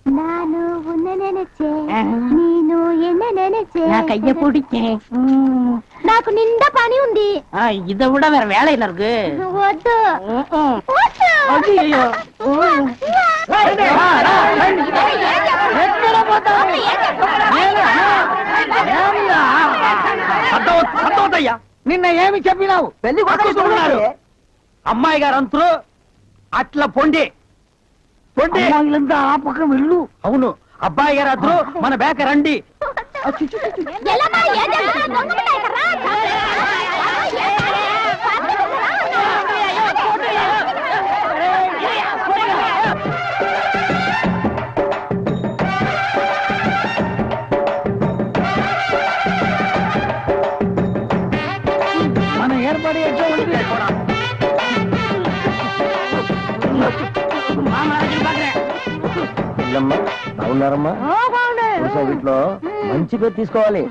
நானு உன்னை நினைச்சேன் நீனு என்ன நினைச்சேன் நான் கைய பிடிச்சேன் నాకు నిండా పని ఉంది இதை விட வேற வேலையில இருக்கு వద్దు ஐயோ అర్థమవుతయ్యా నిన్న ఏమి చెప్పినావు పెళ్లి కొడుకున్నారు అమ్మాయి గారు అంతరు అట్లా పొండి పొండి ఆ పక్కన వెళ్ళు అవును అబ్బాయి గారు అద్దరు మన బేక రండి మన ఏర్పాటు బాగున్నారమ్మా వీటిలో మంచి పేరు తీసుకోవాలి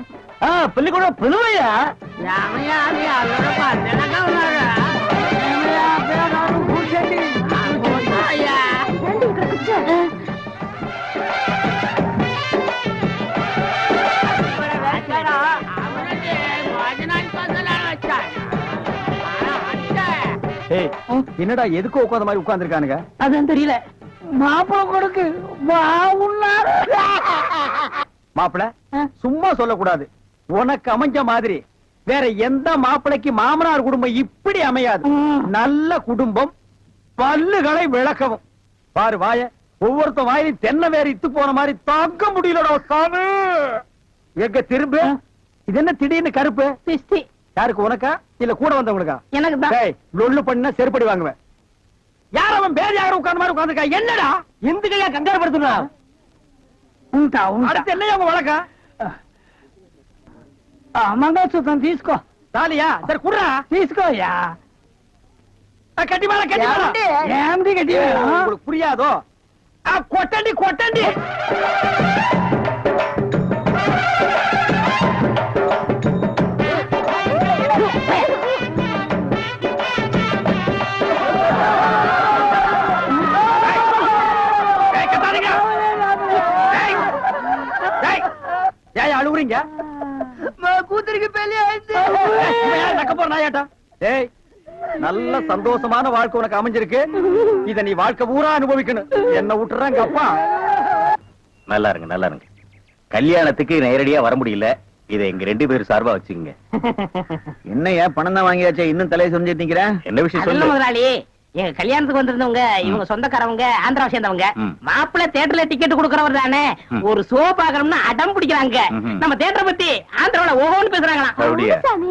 పెళ్లి కూడా పిలువయ్యా என்னடா எதுக்கு உட்காந்த மாதிரி உட்கார்ந்துருக்கானுங்க அதுவும் தெரியல மாப்பிள கொடுக்கு பாவுன்னாரு மாப்பிள சும்மா சொல்லக்கூடாது உனக்கு அமைஞ்ச மாதிரி வேற எந்த மாப்பிளைக்கு மாமனார் குடும்பம் இப்படி அமையாது நல்ல குடும்பம் பல்லுகளை விளக்கவும் பாரு வாய ஒவ்வொருத்த வாயிலும் தென்னை வேற இத்து போன மாதிரி தாக்க முடியலடா சாமி எங்க திரும்ப இது என்ன திடீர்னு கருப்பு பிஸ்தி யாருக்கு உனக்கா இல்ல கூட வந்தவங்களுக்கா எனக்கு தான் லொல்லு பண்ணா செருப்படி வாங்குவேன் யார் அவன் பேர் யாரும் உட்கார்ந்த மாதிரி உட்கார்ந்துருக்கா என்னடா இந்துக்கையா கங்காரு படுத்துனா அடுத்து என்ன உங்க வழக்கா మంగళసూత్రం తీసుకో தாலியா சரி குடுறா తీసుకోయా கட்டி மேல கட்டி மேல ఏమిటి గట్టి உங்களுக்கு புரியாதோ கொட்டண்டி கொட்டண்டி அழுவுறீங்க கூத்துருக்கு பெரிய நக்க போற நாயாட்டா ஏய் நல்ல சந்தோஷமான வாழ்க்கை உனக்கு அமைஞ்சிருக்கு இத நீ வாழ்க்கை பூரா அனுபவிக்கணும் என்ன விட்டுறாங்க அப்பா நல்லா இருங்க நல்லா இருங்க கல்யாணத்துக்கு நேரடியா வர முடியல இதை எங்க 2 பேரும் சார்பா வச்சுக்கங்க என்னையா பணம் தான் வாங்கியாச்சே இன்னும் தலையை சொல்லிட்டு நிக்கிறேன் என்ன விஷயம் சொல்லு முதலாளி எங்க கல்யாணத்துக்கு வந்திருந்தவங்க இவங்க சொந்தக்காரவங்க ஆந்திராவை சேர்ந்தவங்க மாப்பிள்ள தியேட்டர்ல டிக்கெட் கொடுக்கறவர் தானே ஒரு ஷோ பாக்கணும்னு அடம் பிடிக்கிறாங்க நம்ம தியேட்டரை பத்தி ஆந்திராவில ஒவ்வொன்னு பேசுறாங்களாம்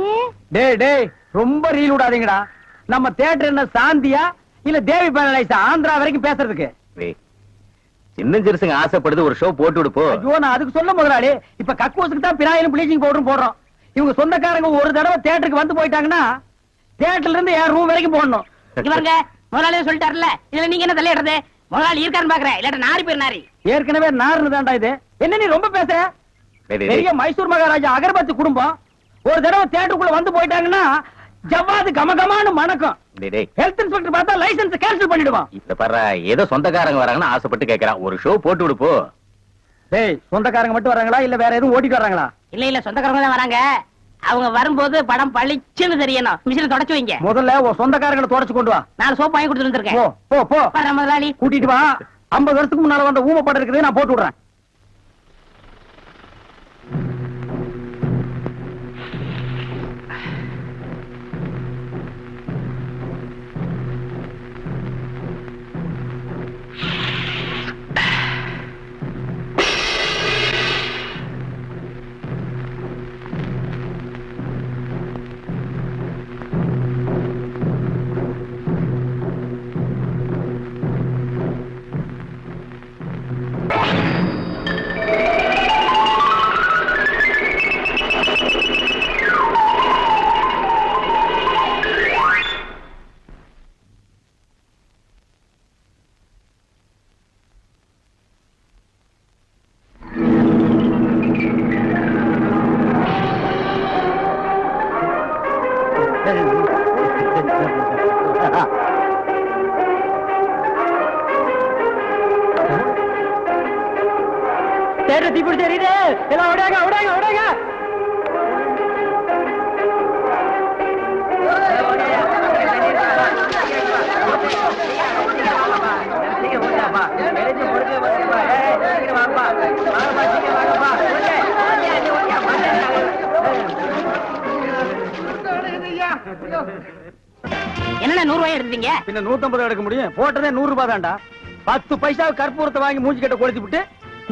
டேய் டேய் ரொம்ப ரீல் விடாதீங்கடா நம்ம தியேட்டர் என்ன சாந்தியா இல்ல தேவி பேரலைஸா ஆந்திரா வரைக்கும் பேசுறதுக்கு சின்ன சிறுசுங்க ஆசைப்படுது ஒரு ஷோ போட்டு விடுப்போ ஐயோ நான் அதுக்கு சொல்ல முதலாளி இப்ப கக்கூசுக்கு தான் பினாயிலும் ப்ளீச்சிங் பவுடரும் போடுறோம் இவங்க சொந்தக்காரங்க ஒரு தடவை தியேட்டருக்கு வந்து போயிட்டாங்கன்னா தியேட்டர்ல இருந்து என் ரூம் வரைக்கும் போடணும் இவங்க முதலாளியே சொல்லிட்டாருல இதுல நீங்க என்ன தலையிடுறது முதலாளி இருக்கான்னு பாக்குறேன் இல்லாட்ட நாரி பேர் நாரி ஏற்கனவே நார்னு தான்டா இது என்ன நீ ரொம்ப பேசுற பெரிய மைசூர் மகாராஜா அகர்பத்தி குடும்பம் ஒரு தடவை தியேட்டருக்குள்ள வந்து போயிட்டாங்கன்னா ஜவ்வாது கமகமானு மணக்கும் ஹெல்த் இன்ஸ்பெக்டர் பார்த்தா லைசென்ஸ் கேன்சல் பண்ணிடுவான் இத பாரு ஏதோ சொந்தக்காரங்க வராங்கன்னு ஆசைப்பட்டு கேக்குறான் ஒரு ஷோ போட்டு விடுப்போ டேய் சொந்தக்காரங்க மட்டும் வராங்களா இல்ல வேற எதுவும் ஓட்டிட்டு வராங்களா இல்ல இல்ல சொந்தக்காரங்க தான் வராங்க அவங்க வரும்போது படம் பளிச்சுன்னு தெரியணும் மிஷினை தொடச்சு வைங்க முதல்ல உன் சொந்தக்காரங்களை தொடச்சு கொண்டு வா 4 சோப்பு வாங்கி கொடுத்துட்டு வந்திருக்கேன் போ போ வர முதலாளி கூட்டிட்டு வா 50 வருஷத்துக்கு முன்னால வந்த ஊமை படம் இருக்குது நான் போட்டு விடுறேன் தேட்டர் தீப்பிடிச்சு எரியுது. எல்லாம் ஓடாங்க ஓடாங்க ஓடாங்க. என்ன 100 ரூபாய் எடுத்தீங்க? பின்ன 150 எடுக்க முடியும்? போட்டதே 100 ரூபாய் தான்டா. 10 பைசாவுக்கு கற்பூரத்தை வாங்கி மூஞ்சி கட்ட கொளுத்தி விட்டு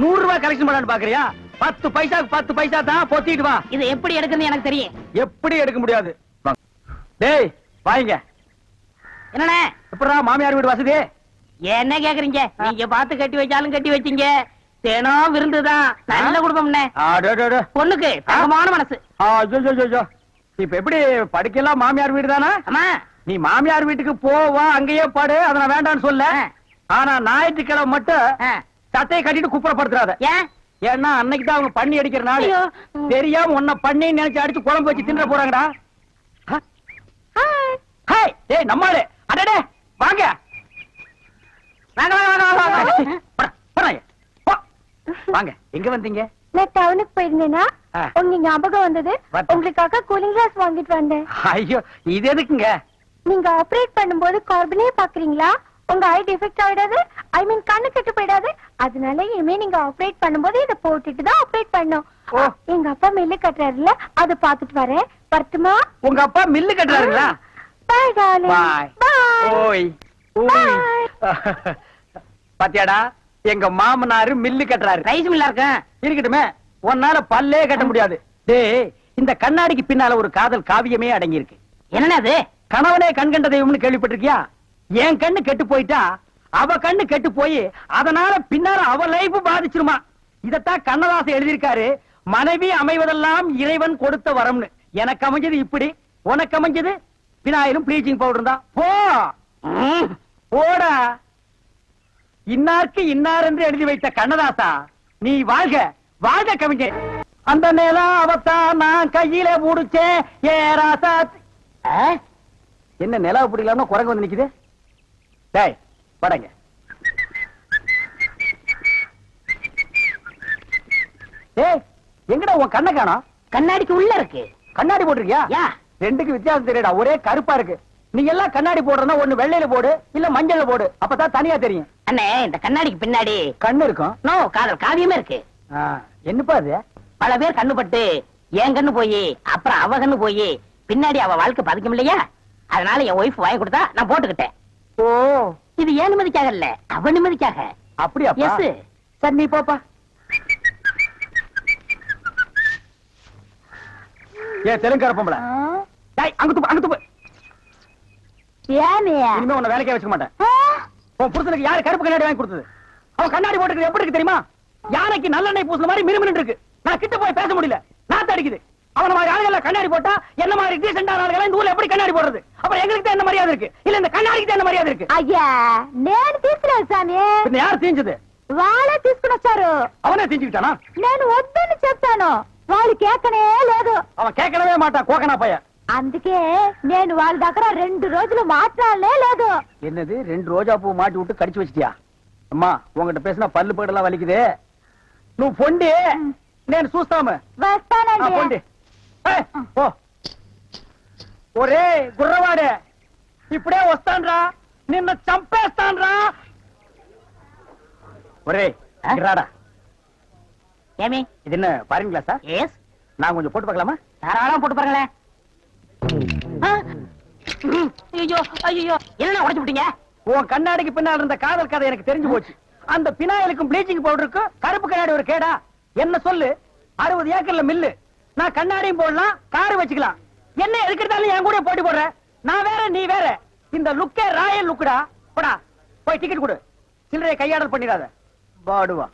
100 ரூபாய் கலெக்ஷன் பண்ணான்னு பாக்குறியா? 10 பைசாவுக்கு 10 பைசா தான் பொத்திட்டு வா. இது எப்படி எடுக்குன்னு எனக்கு தெரியும். எப்படி எடுக்க முடியாது? டேய் வாங்க. என்னண்ணே எப்படா மாமியார் வீடு வசதி? என்ன கேக்குறீங்க? நீங்க பார்த்து கட்டி வச்சாலும் கட்டி வச்சீங்க. தினம் விருந்துதான். நல்ல குடும்பம்ண்ணே. பொண்ணுக்கு தங்கமான மனசு. இப்ப எப்படி படிக்கலாம்? மாமியார் வீடு தானா? ஆமா. நீ மாமியார் வீட்டுக்கு போவா, அங்கேயே பாடு. அதை நான் வேண்டாம்னு சொல்ல. ஆனா ஞாயிற்றுக்கிழமை மட்டும் சட்டையை கட்டிட்டு குப்புறப்படுத்துறாத. ஏன்? ஏன்னா அன்னைக்கு தான் அவங்க பண்ணி அடிக்கிற நாள். ஐயோ. தெரியாம உன்னை பண்ணி நினைச்சு அடிச்சு குழம்பு வச்சு தின்ற போறாங்கடா. ஹாய், ஏய் நம்மாளே. அடடே வாங்க. வாங்க வாங்க வாங்க வாங்க. போடா, போடா. போ. வாங்க. எங்க வந்தீங்க? நான் டவுனுக்கு போயிருந்தேனா ஆ. உங்க ஞாபகம் வந்தது. வரட்டும். உங்களுக்காக கூலிங் கிளாஸ் வாங்கிட்டு வந்தேன். ஐயோ இது எதுக்குங்க? நீங்க ஆபரேட் பண்ணும்போது கார்பனே பாக்குறீங்களா? உங்க ஐ டிஃபெக்ட் ஆயிடாது. ஐ மீன் கண்ணு கெட்டு போயிடாது. அதனால இனிமே நீங்க ஆபரேட் பண்ணும்போது இத போட்டுட்டு தான் ஆபரேட் பண்ணும். ஓ. எங்க அப்பா மில்லு கட்டுறாருல, அத பாத்துட்டு வரேன். வரட்டுமா? உங்க அப்பா மில்லு கட்டுறாருங்களா? பாய் டார்லிங். பாய். பாய். ஓய் ஓய். பாத்தியாடா, எங்க மாமனாரு மில்லு கட்டுறாரு. ரைஸ் மில்லா இருக்கேன். இருக்கட்டுமே, உன்னால பல்லே கட்ட முடியாது. டேய், இந்த கண்ணாடிக்கு பின்னால ஒரு காதல் காவியமே அடங்கி இருக்கு. என்னண்ணே அது? கணவனே கண் கண்ட தெய்வம்னு கேள்விப்பட்டிருக்கியா? என் கண்ணு கெட்டு போயிட்டா அவ கண்ணு கெட்டு போய் அதனால பின்னால அவ லைஃப் பாதிச்சிருமா. இதத்தான் கண்ணதாசன் எழுதியிருக்காரு. மனைவி அமைவதெல்லாம் இறைவன் கொடுத்த வரம்னு. எனக்கு அமைஞ்சது இப்படி, உனக்கு அமைஞ்சது பினாயிலும் ப்ளீச்சிங் பவுடர் தான். போ போடா. இன்னாருக்கு இன்னார் என்று எழுதி வைத்த கண்ணதாசா, நீ வாழ்க வாழ்க கவிஞர். அந்த நேரம் அவத்தான் நான் கையில முடிச்சேன். ஏ ராசா. என்ன நிலவு பிடிக்கலாம்னு குரங்கு வந்து நிக்குது? டேய் படங்க. ஏய் எங்கடா உன் கண்ணை காணோம்? கண்ணாடிக்கு உள்ள இருக்கு. கண்ணாடி போட்டிருக்கியா? யா. ரெண்டுக்கு வித்தியாசம் தெரியடா. ஒரே கருப்பா இருக்கு. நீ எல்லாம் கண்ணாடி போடுறனா ஒண்ணு வெள்ளையில போடு, இல்ல மஞ்சள்ல போடு. அப்பதான் தனியா தெரியும். அண்ணே இந்த கண்ணாடிக்கு பின்னாடி கண்ணு இருக்கும். நோ காதல் காவியமே இருக்கு. என்னப்பா அது? பல பேர் கண்ணு பட்டு என் கண்ணு போய் அப்புறம் அவ கண்ணு போய் பின்னாடி அவ வாழ்க்கை பதிக்கும் இல்லையா? அதனால என் ஒய்ஃப் வாங்கி கொடுத்தா நான் போட்டுக்கிட்டேன். ஓ, இது ஏன் நிம்மதிக்காக இல்ல, அவ நிம்மதிக்காக. அப்படியா? எஸ். சரி நீ போப்பா. ஏ தெலுங்கார பொம்பளை. டேய் அங்க துப்பு, அங்க துப்பு. ஏனே? இனிமே உன்னை வேலைக்கே வச்சுக்க மாட்டேன். உன் புருஷனுக்கு யாரு கருப்பு கண்ணாடி வாங்கி கொடுத்தது? அவன் கண்ணாடி போட்டுக்கிறது எப்படி இருக்கு தெரியுமா? யானைக்கு நல்லெண்ணெய் பூசுன மாதிரி மினுமினு இருக்கு. நான் கிட்ட போய் பேச முடியல, நாத்து அடிக்குது. அவன மாதிரி ஆளுகள் கண்ணாடி போட்டா என்ன மாதிரி டீசென்டான ஆளுகள் இந்த ஊர்ல எப்படி கண்ணாடி போடுறது? அப்புறம் எங்களுக்கு தான் என்ன மரியாதை இருக்கு? இல்ல இந்த கண்ணாடிக்கு தான் என்ன மரியாதை இருக்கு? అయ్యా నేను తీసుకున్నాను సామి. பின்ன யார் தீஞ்சது? వాళ్ళే తీసుకుని వచ్చారు. அவனே தீஞ்சுக்கிட்டானா? నేను వద్దని చెప్తాను, వాళ్ళు కేకనే లేదు. அவன் கேட்கவே மாட்டான், கோக்கனா பைய. అందుకే నేను వాళ్ళ దగ్గర 2 రోజులు మాట్లాడలే లేదు. என்னது 2 ரோஜா பூ மாட்டி விட்டு கடிச்சு வச்சிட்டியா? அம்மா உங்ககிட்ட பேசினா பல்லு பேடெல்லாம் வலிக்குது. నువ్వు పొండి, నేను చూస్తాము. వస్తానండి. పొండి. ఓ ఒరే గుర్రవాడే, ఇప్పుడే వస్తాన్రా, నిన్ను చంపేస్తాన్రా. ఒరే రాడా. ஏமி இது என்ன பாருங்க கிளாஸா? எஸ். நான் கொஞ்சம் போட்டு பார்க்கலாமா? தாராளமா போட்டு பாருங்களேன். ஐயோ ஐயோ என்ன உடைச்சு விட்டீங்க? உன் கண்ணாடிக்கு பின்னால் இருந்த காதல் கதை எனக்கு தெரிஞ்சு போச்சு. அந்த பினாயிலுக்கும் ப்ளீச்சிங் பவுடருக்கும் கருப்பு கண்ணாடி ஒரு கேடா? என்ன சொல்லு, 60 ஏக்கர்ல மில்லு. நான் கண்ணாடியும் போடலாம், காரு வச்சுக்கலாம். என்ன எதுக்கிறதாலும் என் கூட போட்டி போடுற? நான் வேற நீ வேற. இந்த லுக்கே ராயல் லுக்குடா. போடா போய் டிக்கெட் கொடு. சில்லறையை கையாடல் பண்ணிடாத. பாடுவா.